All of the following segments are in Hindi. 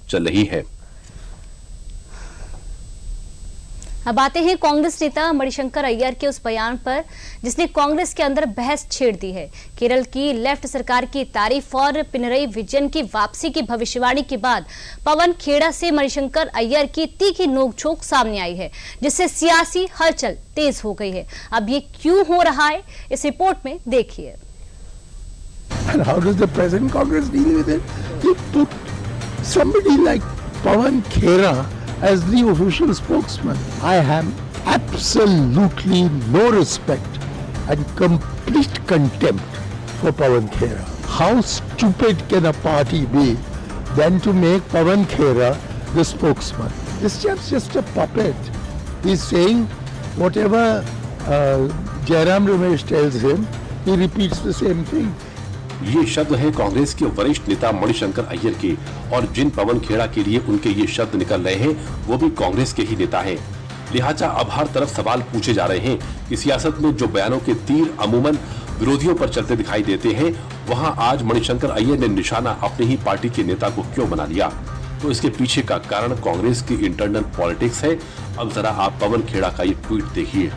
चल रही है। अब आते हैं कांग्रेस नेता मणिशंकर अय्यर के उस बयान पर जिसने कांग्रेस के अंदर बहस छेड़ दी है। केरल की लेफ्ट सरकार की तारीफ और पिनरई विजयन की वापसी की भविष्यवाणी के बाद पवन खेड़ा से मणिशंकर अय्यर की तीखी नोकझोंक सामने आई है, जिससे सियासी हलचल तेज हो गई है। अब ये क्यों हो रहा है, इस रिपोर्ट में देखिए। And how does the present Congress deal with it? You put somebody like Pawan Khera as the official spokesman. I have absolutely no respect and complete contempt for Pawan Khera. How stupid can a party be than to make Pawan Khera the spokesman? This chap's just a puppet. He's saying whatever Jairam Ramesh tells him, he repeats the same thing. ये शब्द है कांग्रेस के वरिष्ठ नेता मणिशंकर अय्यर के, और जिन पवन खेड़ा के लिए उनके ये शब्द निकल रहे हैं वो भी कांग्रेस के ही नेता हैं। लिहाजा अब हर तरफ सवाल पूछे जा रहे हैं कि सियासत में जो बयानों के तीर अमूमन विरोधियों पर चलते दिखाई देते हैं, वहां आज मणिशंकर अय्यर ने निशाना अपनी ही पार्टी के नेता को क्यों बना लिया। तो इसके पीछे का कारण कांग्रेस की इंटरनल पॉलिटिक्स है। अब जरा आप पवन खेड़ा का ये ट्वीट देखिए।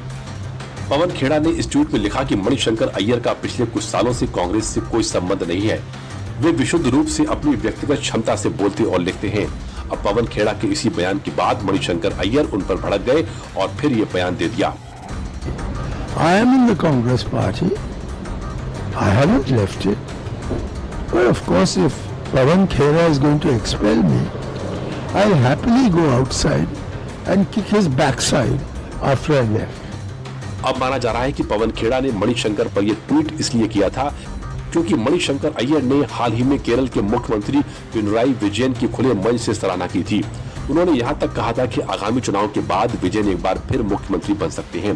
पवन खेड़ा ने इस ट्वीट में लिखा कि मणिशंकर अय्यर का पिछले कुछ सालों से कांग्रेस से कोई संबंध नहीं है। वे विशुद्ध रूप से अपनी व्यक्तिगत क्षमता से बोलते और लिखते हैं। अब पवन खेड़ा के इसी बयान के बाद मणिशंकर अय्यर उन पर भड़क गए और फिर ये बयान दे दिया। I am in the Congress party. I haven't left it. But of course, if Pawan Khera is going to expel me, I'll happily go outside and kick his backside after I left. अब माना जा रहा है कि पवन खेड़ा ने मणिशंकर पर यह ट्वीट इसलिए किया था क्योंकि मणिशंकर अय्यर ने हाल ही में केरल के मुख्यमंत्री पिनरई विजयन की खुले मंच से सराहना की थी। उन्होंने यहां तक कहा था कि आगामी चुनाव के बाद विजयन एक बार फिर मुख्यमंत्री बन सकते हैं।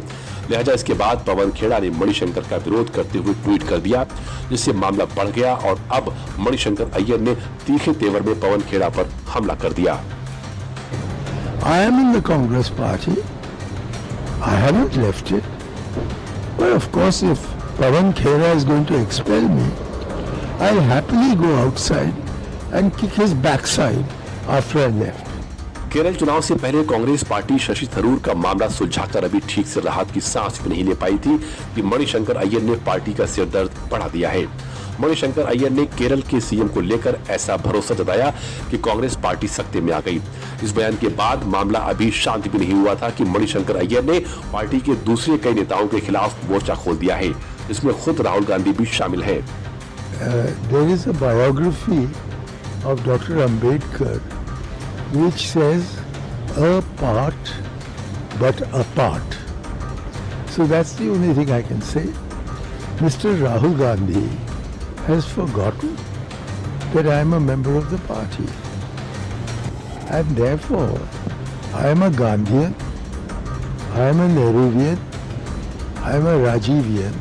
लिहाजा इसके बाद पवन खेड़ा ने मणिशंकर का विरोध करते हुए ट्वीट कर दिया, जिससे मामला बढ़ गया और अब मणिशंकर अय्यर ने तीखे तेवर में पवन खेड़ा पर हमला कर दिया। I am in the Congress party. I haven't left it. But of course, if Pawan Khera is going to expel me, I'll happily go outside and kick his backside after I left. Kerala चुनाव से पहले कांग्रेस पार्टी शशि थरूर का मामला सुलझाकर अभी ठीक से राहत की सांस भी नहीं ले पाई थी कि मणिशंकर अय्यर ने पार्टी का सिरदर्द बढ़ा दिया है। मणिशंकर अय्यर ने केरल के सीएम को लेकर ऐसा भरोसा जताया कि कांग्रेस पार्टी सत्ते में आ गई। इस बयान के बाद मामला अभी शांत भी नहीं हुआ था कि मणिशंकर अय्यर ने पार्टी के दूसरे कई नेताओं के खिलाफ मोर्चा खोल दिया है, जिसमें खुद राहुल गांधी भी शामिल है। There is a biography of Dr. Ambedkar which says a part but apart. So that's the only thing I can say. Mr. Rahul Gandhi has forgotten that I am a member of the party, and therefore I am a Gandhian, I am a Nehruvian, I am a Rajivian,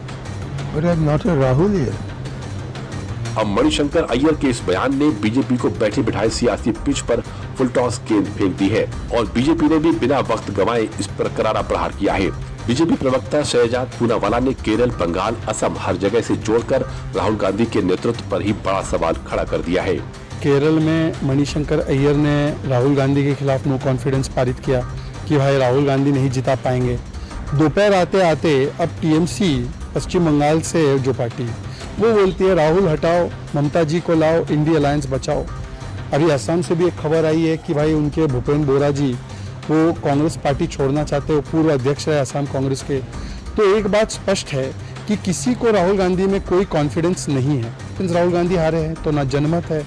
but I am not a Rahulian. अब मणिशंकर अय्यर के इस बयान ने बीजेपी को बैठे बिठाए सियासी पिच पर फुल टॉस गेंद फेंक दी है और बीजेपी ने भी बिना वक्त गंवाए इस पर करारा प्रहार किया है। बीजेपी प्रवक्ता शहजाद पूनावाला ने केरल, बंगाल, असम हर जगह से जोड़कर राहुल गांधी के नेतृत्व पर ही बड़ा सवाल खड़ा कर दिया है। केरल में मणिशंकर अय्यर ने राहुल गांधी के खिलाफ नो कॉन्फिडेंस पारित किया कि भाई राहुल गांधी नहीं जिता पाएंगे। दोपहर आते आते अब टीएमसी पश्चिम बंगाल से जो पार्टी वो बोलती है राहुल हटाओ, ममता जी को लाओ, इंडिया अलायंस बचाओ। अभी असम से भी एक खबर आई है कि भाई उनके भूपेंद्र बोरा जी वो कांग्रेस पार्टी छोड़ना चाहते हो, पूर्व अध्यक्ष रहे असम कांग्रेस के। तो एक बात स्पष्ट है कि किसी को राहुल गांधी में कोई कॉन्फिडेंस नहीं है। राहुल गांधी हारे हैं तो ना जनमत है।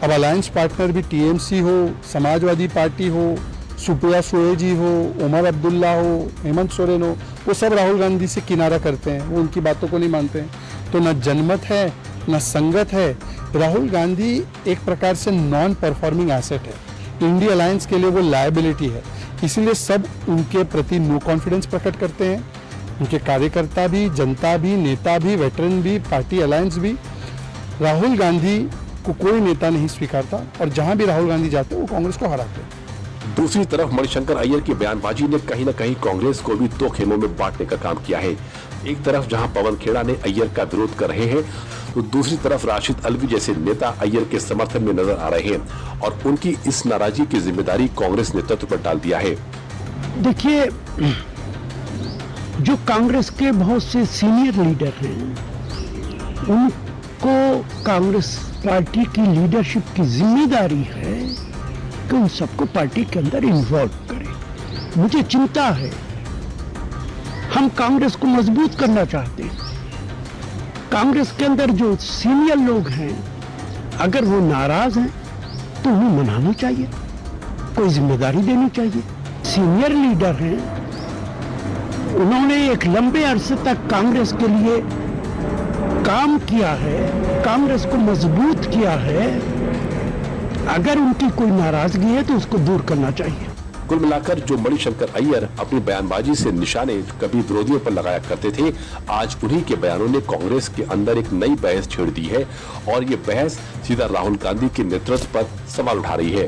अब अलायंस पार्टनर भी टीएमसी हो, समाजवादी पार्टी हो, सुप्रिया सुले जी हो, उमर अब्दुल्ला हो, हेमंत सोरेन हो, वो सब राहुल गांधी से किनारा करते हैं, वो उनकी बातों को नहीं मानते हैं। तो न जनमत है न संगत है। राहुल गांधी एक प्रकार से नॉन परफॉर्मिंग एसेट है, इंडिया अलायंस के लिए वो लायबिलिटी है। इसलिए सब उनके प्रति नो कॉन्फिडेंस प्रकट करते हैं, उनके कार्यकर्ता भी, जनता भी, नेता भी, वेटरन भी, पार्टी अलायंस भी। राहुल गांधी को कोई नेता नहीं स्वीकारता और जहां भी राहुल गांधी जाते हैं वो कांग्रेस को हराते हैं। दूसरी तरफ मणिशंकर अय्यर की बयानबाजी ने कहीं न कहीं कांग्रेस को भी दो खेमों में बांटने का काम किया है। एक तरफ जहां पवन खेड़ा ने अय्यर का विरोध कर रहे हैं, तो दूसरी तरफ राशिद अलवी जैसे नेता अय्यर के समर्थन में नजर आ रहे हैं और उनकी इस नाराजगी की जिम्मेदारी कांग्रेस नेतृत्व पर डाल दिया है। देखिए, जो कांग्रेस के बहुत से सीनियर लीडर हैं, उनको कांग्रेस पार्टी की लीडरशिप की जिम्मेदारी है कि उन सबको पार्टी के अंदर इन्वॉल्व करें। मुझे चिंता है, हम कांग्रेस को मजबूत करना चाहते हैं। कांग्रेस के अंदर जो सीनियर लोग हैं, अगर वो नाराज हैं तो उन्हें मनाना चाहिए, कोई जिम्मेदारी देनी चाहिए। सीनियर लीडर हैं, उन्होंने एक लंबे अरसे तक कांग्रेस के लिए काम किया है, कांग्रेस को मजबूत किया है। अगर उनकी कोई नाराजगी है तो उसको दूर करना चाहिए। कुल मिलाकर जो मणिशंकर अय्यर अपनी बयानबाजी से निशाने कभी विरोधियों पर लगाया करते थे, आज उन्हीं के बयानों ने कांग्रेस के अंदर एक नई बहस छेड़ दी है और ये बहस सीधा राहुल गांधी के नेतृत्व पर सवाल उठा रही है।